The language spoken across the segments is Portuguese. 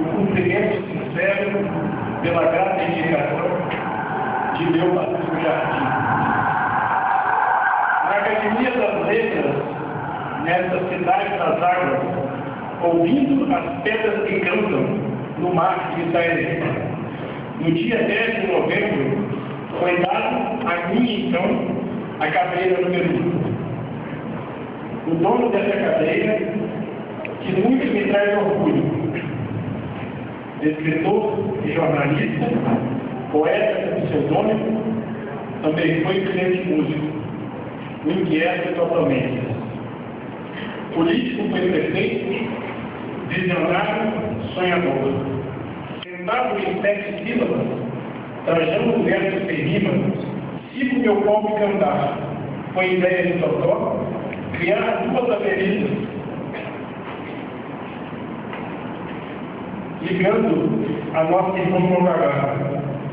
cumprimento sincero pela grata indicação de meu Patrício Jardim. Na Academia das Letras, nesta cidade das águas, ouvindo as pedras que cantam no mar de Itaerê. No dia 10 de novembro, foi dado a mim, então, a cadeira número 1. O dono dessa cadeira, que muito me traz orgulho, escritor e jornalista, poeta com pseudônimo, também foi grande músico, inquieto totalmente. Político foi prefeito, visionário, sonhador. Sentado em 7 sílabas, trajando versos sem rima, sigo meu palco cantar. Foi ideia de Totó criar 2 avenidas, ligando a nossa irmã Mongaguá.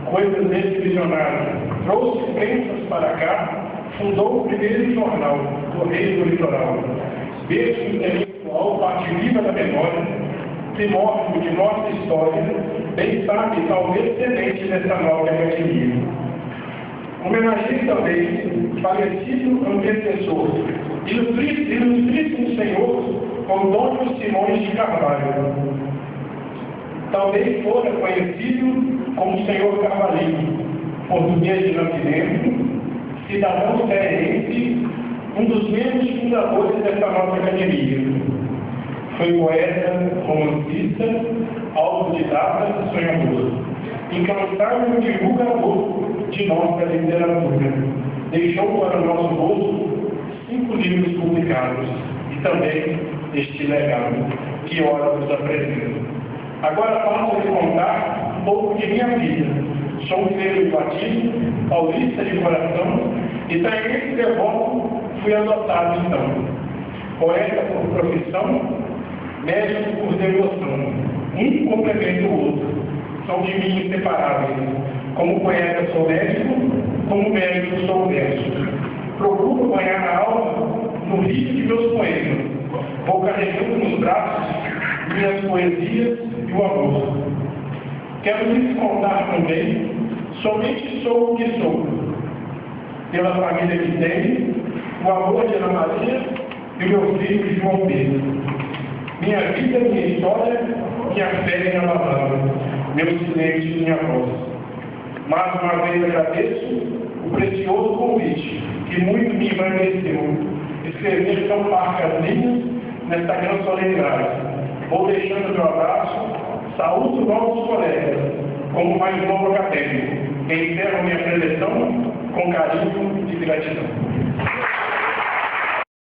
Coisas desse visionário. Trouxe crenças para cá, fundou o primeiro jornal, Correio do Litoral. Berço intelectual, parte viva da memória, primórdio de nossa história, bem sabe, talvez semente dessa nova academia. Homenageei também falecido antecessor, ilustríssimo senhor Antônio Simões de Carvalho. Também fora conhecido como senhor Carvalhinho, português de nascimento, cidadão cearense, um dos membros fundadores dessa nossa academia. Foi poeta, romancista, autodidata, sonhador, incansável divulgador de nossa literatura. Deixou para o nosso bolso 5 livros publicados e também este legado que ora nos apresenta. Agora passo a lhe contar um pouco de minha vida. Sou um filho de batismo, paulista de coração, e taense devoto, fui adotado então. Poeta por profissão, médico por devoção. Um complementa o outro. São de mim inseparáveis. Como poeta sou médico, como médico sou verso. Procuro banhar na alma no rio de meus poemas. Vou carregando nos braços minhas poesias e o amor. Quero lhes contar também, somente sou o que sou. Pela família que tenho, o amor de Ana Maria e o meu filho João Pedro. Minha vida, minha história, minha fé e minha palavra, meu silêncio e minha voz. Mais uma vez agradeço o precioso convite, que muito me engrandeceu, escrever tão parcas linhas nesta grande solenidade. Vou deixando meu abraço, saúdo novos colegas, como mais novo acadêmico, e encerro minha preleção com carinho e gratidão.